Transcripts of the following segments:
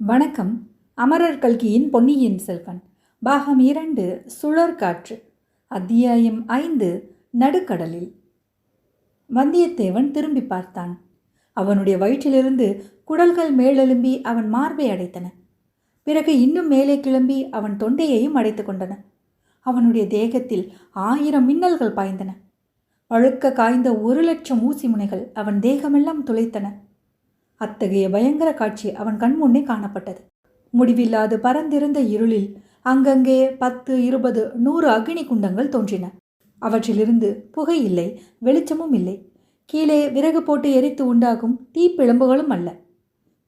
வணக்கம். அமரர் கல்கியின் பொன்னியின் செல்வன் பாகம் 2 சுழற்காற்று அத்தியாயம் 5 நடுக்கடலில். வந்தியத்தேவன் திரும்பி பார்த்தான். அவனுடைய வயிற்றிலிருந்து குடல்கள் மேலெழும்பி அவன் மார்பை அடைத்தன. பிறகு இன்னும் மேலே கிளம்பி அவன் தொண்டையையும் அடைத்து கொண்டன. அவனுடைய தேகத்தில் 1000 மின்னல்கள் பாய்ந்தன. அழுக்க காய்ந்த 1,00,000 ஊசி முனைகள் அவன் தேகமெல்லாம் துளைத்தன. அத்தகைய பயங்கர காட்சி அவன் கண்முன்னே காணப்பட்டது. முடிவில்லாது பறந்திருந்த இருளில் அங்கங்கே 10, 20, 100 அக்னி குண்டங்கள் தோன்றின. அவற்றிலிருந்து புகை இல்லை, வெளிச்சமும் இல்லை. கீழே விறகு போட்டு எரித்து உண்டாகும் தீப்பிழம்புகளும் அல்ல,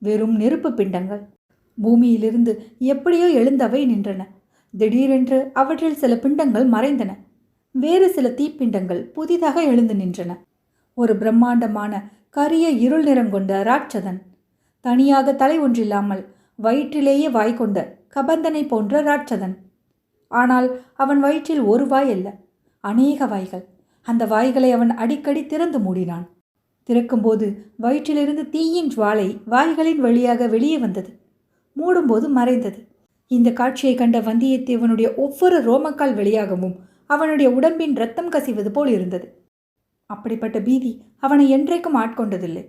வெறும் நெருப்பு பிண்டங்கள். பூமியிலிருந்து எப்படியோ எழுந்தவை நின்றன. திடீரென்று அவற்றில் சில பிண்டங்கள் மறைந்தன. வேறு சில தீப்பிண்டங்கள் புதிதாக எழுந்து நின்றன. ஒரு பிரம்மாண்டமான கரிய இருள் நிறம் கொண்ட ராட்சதன், தனியாக தலை ஒன்றில்லாமல் வயிற்றிலேயே வாய் கொண்ட கபந்தனை போன்ற ராட்சதன். ஆனால் அவன் வயிற்றில் ஒரு வாய் அல்ல, அநேக வாய்கள். அந்த வாய்களை அவன் அடிக்கடி திறந்து மூடினான். திறக்கும்போது வயிற்றிலிருந்து தீயின் ஜுவாலை வாய்களின் வழியாக வெளியே வந்தது, மூடும்போது மறைந்தது. இந்த காட்சியை கண்ட வந்தியத்தேவனுடைய ஒவ்வொரு ரோமக்கால் வெளியாகவும் அவனுடைய உடம்பின் இரத்தம் கசிவது போல் இருந்தது. அப்படிப்பட்ட பீதி அவனை என்றைக்கும் ஆட்கொண்டதில்லை.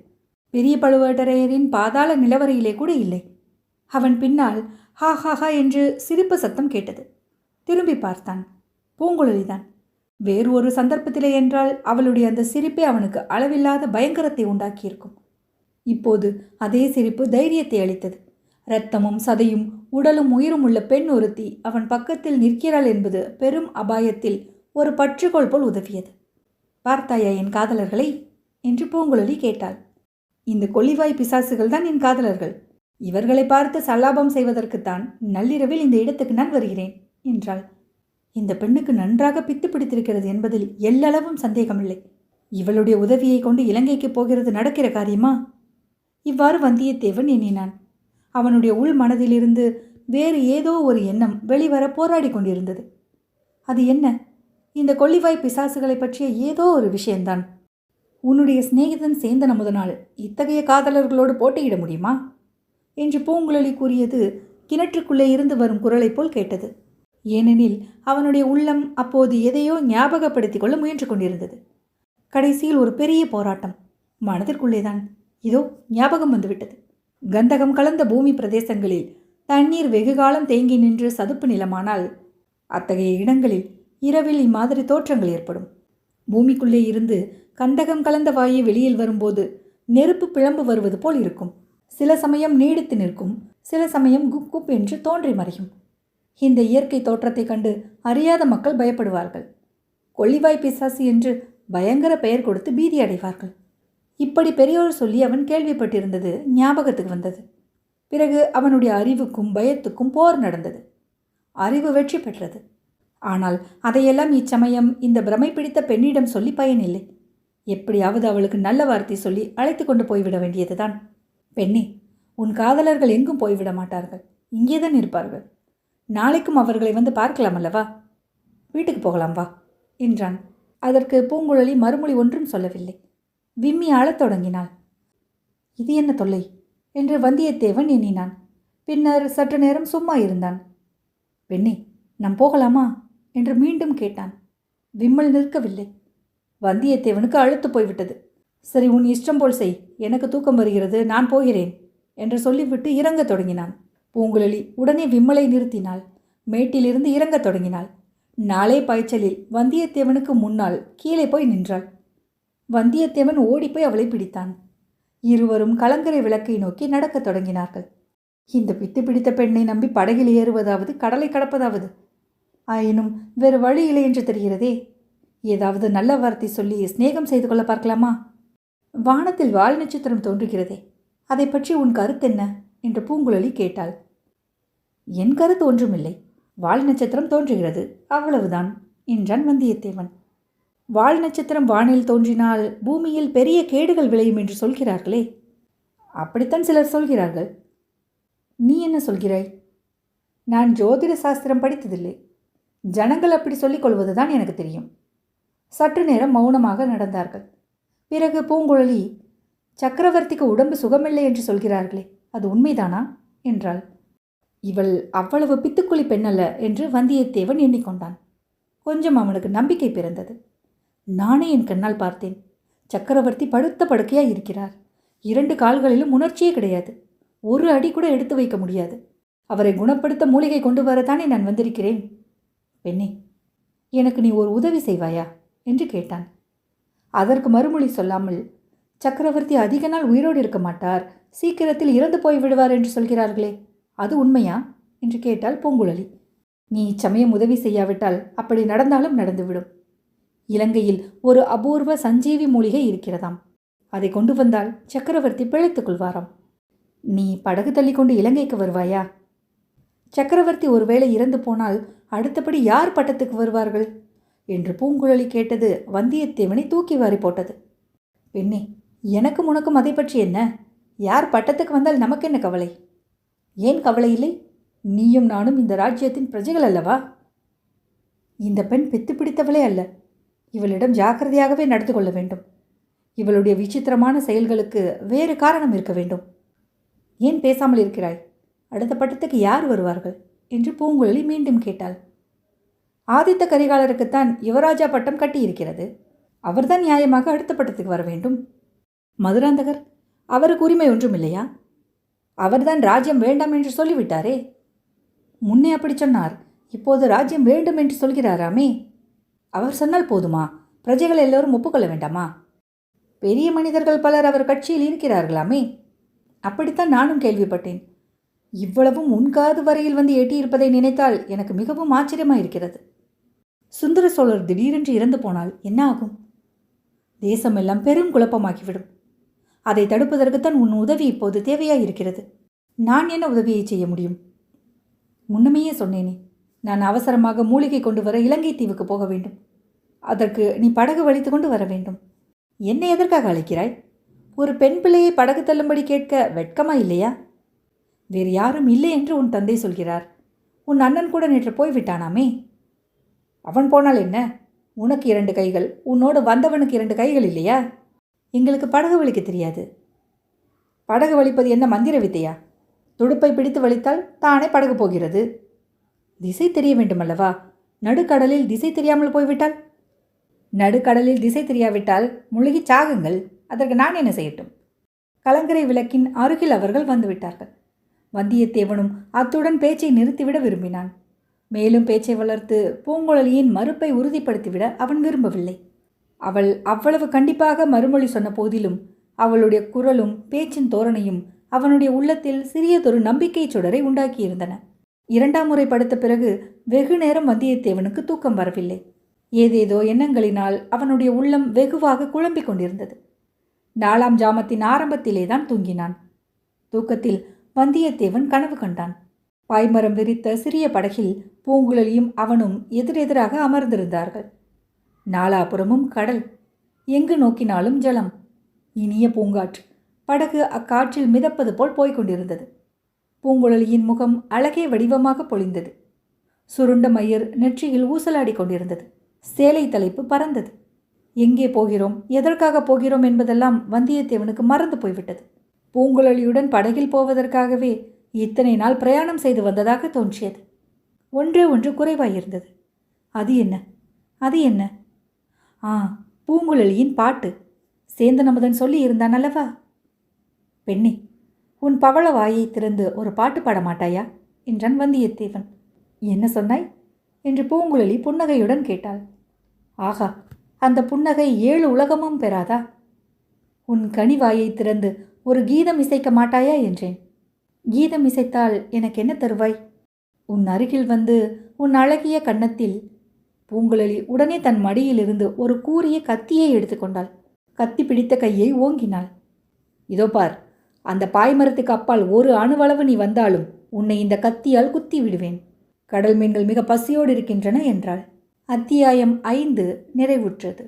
பெரிய பழுவேட்டரையரின் பாதாள நிலவரையிலே கூட இல்லை. அவன் பின்னால் ஹா ஹா ஹா என்று சிரிப்பு சத்தம் கேட்டது. திரும்பி பார்த்தான். பூங்குழலிதான். வேறு ஒரு சந்தர்ப்பத்திலே என்றால் அவளுடைய அந்த சிரிப்பே அவனுக்கு அளவில்லாத பயங்கரத்தை உண்டாக்கியிருக்கும். இப்போது அதே சிரிப்பு தைரியத்தை அளித்தது. இரத்தமும் சதையும் உடலும் உயிரும் உள்ள பெண் ஒருத்தி அவன் பக்கத்தில் நிற்கிறாள் என்பது பெரும் அபாயத்தில் ஒரு பற்றுக்கோள் போல் உதவியது. பார்த்தாயா என் காதலர்களை என்று பூங்குழலி கேட்டாள். இந்த கொள்ளிவாய் பிசாசுகள் தான் என் காதலர்கள். இவர்களை பார்த்து சல்லாபம் செய்வதற்குத்தான் நள்ளிரவில் இந்த இடத்துக்கு நான் வருகிறேன் என்றாள். இந்த பெண்ணுக்கு நன்றாக பித்து பிடித்திருக்கிறது என்பதில் எல்லளவும் சந்தேகமில்லை. இவளுடைய உதவியை கொண்டு இலங்கைக்கு போகிறது நடக்கிற காரியமா? இவ்வாறு வந்தியத்தேவன் எண்ணினான். அவனுடைய உள் மனதிலிருந்து வேறு ஏதோ ஒரு எண்ணம் வெளிவர போராடி கொண்டிருந்தது. அது என்ன? இந்த கொள்ளிவாய் பிசாசுகளை பற்றிய ஏதோ ஒரு விஷயம்தான். உன்னுடைய சிநேகிதன் சேந்தன் அமுதனால் இத்தகைய காதலர்களோடு போட்டியிட முடியுமா என்று பூங்குழலி கூறியது கிணற்றுக்குள்ளே இருந்து வரும் குரலை போல் கேட்டது. ஏனெனில் அவனுடைய உள்ளம் அப்போது எதையோ ஞாபகப்படுத்தி கொள்ள முயன்று கொண்டிருந்தது. கடைசியில் ஒரு பெரிய போராட்டம் மனதிற்குள்ளேதான். இதோ ஞாபகம் வந்துவிட்டது. கந்தகம் கலந்த பூமி பிரதேசங்களில் தண்ணீர் வெகுகாலம் தேங்கி நின்று சதுப்பு நிலமானால் அத்தகைய இடங்களில் இரவில் இம்மாதிரி தோற்றங்கள் ஏற்படும். பூமிக்குள்ளே இருந்து கந்தகம் கலந்த வாயு வெளியில் வரும்போது நெருப்பு பிளம்பு வருவது போல் இருக்கும். சில சமயம் நீடித்து நிற்கும், சில சமயம் குப் குப் என்று தோன்றி மறையும். இந்த இயற்கை தோற்றத்தை கண்டு அறியாத மக்கள் பயப்படுவார்கள். கொள்ளிவாய் பிசாசு என்று பயங்கர பெயர் கொடுத்து பீதி அடைவார்கள். இப்படி பெரியோர் சொல்லி அவன் கேள்விப்பட்டிருந்தது ஞாபகத்துக்கு வந்தது. பிறகு அவனுடைய அறிவுக்கும் பயத்துக்கும் போர் நடந்தது. அறிவு வெற்றி பெற்றது. ஆனால் அதையெல்லாம் இச்சமயம் இந்த பிரமை பிடித்த பெண்ணிடம் சொல்லி பயனில்லை. எப்படியாவது அவளுக்கு நல்ல வார்த்தை சொல்லி அழைத்து கொண்டு போய்விட வேண்டியதுதான். பெண்ணே, உன் காதலர்கள் எங்கும் போய்விட மாட்டார்கள், இங்கேதான் இருப்பார்கள். நாளைக்கும் அவர்களை வந்து பார்க்கலாம் அல்லவா? வீட்டுக்கு போகலாம் வா என்றான். அதற்கு பூங்குழலி மறுமொழி ஒன்றும் சொல்லவில்லை. விம்மி அழத் தொடங்கினாள். இது என்ன தொல்லை என்று வந்தியத்தேவன் எண்ணினான். பின்னர் சற்று நேரம் சும்மா இருந்தான். பெண்ணே, நாம் போகலாமா என்று மீண்டும் கேட்டான். விம்மல் நிற்கவில்லை. வந்தியத்தேவனுக்கு அழுத்து போய்விட்டது. சரி, உன் இஷ்டம் போல் செய், எனக்கு தூக்கம் வருகிறது, நான் போகிறேன் என்று சொல்லிவிட்டு இறங்கத் தொடங்கினான். பூங்குழலி உடனே விம்மலை நிறுத்தினாள். மேட்டிலிருந்து இறங்கத் தொடங்கினாள். நாளே பாய்ச்சலில் வந்தியத்தேவனுக்கு முன்னால் கீழே போய் நின்றாள். வந்தியத்தேவன் ஓடிப்போய் அவளை பிடித்தான். இருவரும் கலங்கரை விளக்கை நோக்கி நடக்கத் தொடங்கினார்கள். இந்த பித்து பிடித்த பெண்ணை நம்பி படகில் ஏறுவதாவது கடலை கடப்பதாவது, ஆயினும் வேறு வழி இல்லை என்று தெரிகிறதே. ஏதாவது நல்ல வார்த்தை சொல்லி சிநேகம் செய்து கொள்ள பார்க்கலாமா? வானத்தில் வால் நட்சத்திரம் தோன்றுகிறதே, அதை பற்றி உன் கருத்தென்ன என்று பூங்குழலி கேட்டாள். என் கருத்து ஒன்றுமில்லை, வால் நட்சத்திரம் தோன்றுகிறது, அவ்வளவுதான் என்றான் வந்தியத்தேவன். வால் நட்சத்திரம் வானில் தோன்றினால் பூமியில் பெரிய கேடுகள் விளையும் என்று சொல்கிறார்களே. அப்படித்தான் சிலர் சொல்கிறார்கள். நீ என்ன சொல்கிறாய்? நான் ஜோதிட சாஸ்திரம் படித்ததில்லை. ஜனங்கள் அப்படி சொல்லிக் கொள்வதுதான் எனக்கு தெரியும். சற்று நேரம் மௌனமாக நடந்தார்கள். பிறகு பூங்குழலி, சக்கரவர்த்திக்கு உடம்பு சுகமில்லை என்று சொல்கிறார்களே, அது உண்மைதானா என்றாள். இவள் அவ்வளவு பித்துக்குளி பெண்ணல்ல என்று வந்தியத்தேவன் எண்ணிக்கொண்டான். கொஞ்சம் அவனுக்கு நம்பிக்கை பிறந்தது. நானே என் கண்ணால் பார்த்தேன். சக்கரவர்த்தி படுத்த படுக்கையாய் இருக்கிறார். 2 கால்களிலும் உணர்ச்சியே கிடையாது. ஒரு அடி கூட எடுத்து வைக்க முடியாது. அவரை குணப்படுத்த மூலிகை கொண்டு வரத்தானே நான் வந்திருக்கிறேன். பெண்ணே, எனக்கு நீ ஒரு உதவி செய்வாயா என்று கேட்டான். அதற்கு மறுமொழி சொல்லாமல், சக்கரவர்த்தி அதிக நாள் உயிரோடு இருக்க மாட்டார், சீக்கிரத்தில் இறந்து போய் விடுவார் என்று சொல்கிறார்களே, அது உண்மையா என்று கேட்டாள் பூங்குழலி. நீ இச்சமயம் உதவி செய்யாவிட்டால் அப்படி நடந்தாலும் நடந்துவிடும். இலங்கையில் ஒரு அபூர்வ சஞ்சீவி மூலிகை இருக்கிறதாம். அதை கொண்டு வந்தால் சக்கரவர்த்தி பிழைத்துக் கொள்வாராம். நீ படகு தள்ளி கொண்டு இலங்கைக்கு வருவாயா? சக்கரவர்த்தி ஒருவேளை இறந்து போனால் அடுத்தபடி யார் பட்டத்துக்கு வருவார்கள் என்று பூங்குழலி கேட்டது வந்தியத்தேவனை தூக்கி வாரி போட்டது. பெண்ணே, எனக்கும் உனக்கும் அதை பற்றி என்ன? யார் பட்டத்துக்கு வந்தால் நமக்கு என்ன கவலை? ஏன் கவலை இல்லை? நீயும் நானும் இந்த ராஜ்யத்தின் பிரஜைகள் அல்லவா? இந்த பெண் பித்து பிடித்தவளே அல்ல. இவளிடம் ஜாக்கிரதையாகவே நடந்து கொள்ள வேண்டும். இவளுடைய விசித்திரமான செயல்களுக்கு வேறு காரணம் இருக்க வேண்டும். ஏன் பேசாமல் இருக்கிறாய்? அடுத்த பட்டத்துக்கு யார் வருவார்கள் என்று பூங்குழலி மீண்டும் கேட்டாள். ஆதித்த கரிகாலருக்குத்தான் யுவராஜா பட்டம் கட்டியிருக்கிறது. அவர்தான் நியாயமாக அடுத்த பட்டத்துக்கு வர வேண்டும். மதுராந்தகர், அவருக்கு உரிமை ஒன்றும் இல்லையா? அவர்தான் ராஜ்யம் வேண்டாம் என்று சொல்லிவிட்டாரே. முன்னே அப்படி சொன்னார், இப்போது ராஜ்யம் வேண்டும் என்று சொல்கிறாராமே. அவர் சொன்னால் போதுமா? பிரஜைகள் எல்லோரும் ஒப்புக்கொள்ள வேண்டாமா? பெரிய மனிதர்கள் பலர் அவர் கட்சியில் இருக்கிறார்களாமே. அப்படித்தான் நானும் கேள்விப்பட்டேன். இவ்வளவும் உன் காது வரையில் வந்து எட்டியிருப்பதை நினைத்தால் எனக்கு மிகவும் ஆச்சரியமாயிருக்கிறது. சுந்தர சோழர் திடீரென்று இறந்து போனால் என்ன ஆகும்? தேசமெல்லாம் பெரும் குழப்பமாகிவிடும். அதை தடுப்பதற்குத்தான் உன் உதவி இப்போது தேவையாயிருக்கிறது. நான் என்ன உதவியை செய்ய முடியும்? முன்னமேயே சொன்னேனே, நான் அவசரமாக மூலிகை கொண்டு வர இலங்கை தீவுக்கு போக வேண்டும். அதற்கு நீ படகு வலித்து கொண்டு வர வேண்டும். என்னை எதற்காக அழைக்கிறாய்? ஒரு பெண் பிள்ளையை படகு தள்ளும்படி கேட்க வெட்கமா இல்லையா? வேறு யாரும் இல்லை என்று உன் தந்தை சொல்கிறார். உன் அண்ணன் கூட நேற்று போய்விட்டானாமே. அவன் போனால் என்ன? உனக்கு 2 கைகள், உன்னோடு வந்தவனுக்கு 2 கைகள் இல்லையா? எங்களுக்கு படகு வலிக்க தெரியாது. படகு வலிப்பது என்ன மந்திர வித்தையா? துடுப்பை பிடித்து வலித்தால் தானே படகு போகிறது. திசை தெரிய வேண்டுமல்லவா? நடுக்கடலில் திசை தெரியாமல் போய்விட்டால்? நடுக்கடலில் திசை தெரியாவிட்டால் முழுகி சாகுங்கள். அதற்கு நான் என்ன செய்யட்டும்? கலங்கரை விளக்கின் அருகில் அவர்கள் வந்துவிட்டார்கள். வந்தியத்தேவனும் அத்துடன் பேச்சை நிறுத்திவிட விரும்பினான். மேலும் பேச்சை வளர்த்து பூங்குழலியின் மறுப்பை உறுதிப்படுத்திவிட அவன் விரும்பவில்லை. அவள் அவ்வளவு கண்டிப்பாக மறுமொழி சொன்ன போதிலும் அவளுடைய குரலும் பேச்சின் தோரணையும் அவனுடைய உள்ளத்தில் சிறியதொரு நம்பிக்கை சுடரை உண்டாக்கியிருந்தன. 2ஆம் முறை படுத்த பிறகு வெகு நேரம் வந்தியத்தேவனுக்கு தூக்கம் வரவில்லை. ஏதேதோ எண்ணங்களினால் அவனுடைய உள்ளம் வெகுவாக குழம்பிக் கொண்டிருந்தது. 4ஆம் ஜாமத்தின் ஆரம்பத்திலேதான் தூங்கினான். தூக்கத்தில் வந்தியத்தேவன் கனவு கண்டான். பாய்மரம் விரித்த சிறிய படகில் பூங்குழலியும் அவனும் எதிரெதிராக அமர்ந்திருந்தார்கள். நாலாபுறமும் கடல், எங்கு நோக்கினாலும் ஜலம். இனிய பூங்காற்று. படகு அக்காற்றில் மிதப்பது போல் போய்கொண்டிருந்தது. பூங்குழலியின் முகம் அழகே வடிவமாக பொழிந்தது. சுருண்ட மயிர் நெற்றியில் ஊசலாடி கொண்டிருந்தது. சேலை தலைப்பு பறந்தது. எங்கே போகிறோம், எதற்காக போகிறோம் என்பதெல்லாம் வந்தியத்தேவனுக்கு மறந்து போய்விட்டது. பூங்குழலியுடன் படகில் போவதற்காகவே இத்தனை நாள் பிரயாணம் செய்து வந்ததாக தோன்றியது. ஒன்றே ஒன்று குறைவாயிருந்தது. அது என்ன? அது என்ன? பூங்குழலியின் பாட்டு. சேந்தன் அமுதன் சொல்லி இருந்தான் அல்லவா? பெண்ணே, உன் பவள வாயை திறந்து ஒரு பாட்டு பாட மாட்டாயா என்றான் வந்தியத்தேவன். என்ன சொன்னாய் என்று பூங்குழலி புன்னகையுடன் கேட்டாள். ஆகா, அந்த புன்னகை 7 உலகமும் பெறாதா? உன் கனிவாயை திறந்து ஒரு கீதம் இசைக்க மாட்டாயா என்றேன். கீதம் இசைத்தால் எனக்கு என்ன தருவாய்? உன் அருகில் வந்து உன் அழகிய கன்னத்தில். பூங்குழலி உடனே தன் மடியிலிருந்து ஒரு கூரிய கத்தியை எடுத்துக்கொண்டாள். கத்தி பிடித்த கையை ஓங்கினாள். இதோ பார், அந்த பாய்மரத்துக்கு அப்பால் ஒரு அணுவளவு நீ வந்தாலும் உன்னை இந்த கத்தியால் குத்தி விடுவேன். கடல் மீன்கள் மிக பசியோடு இருக்கின்றன என்றாள். அத்தியாயம் 5 நிறைவுற்றது.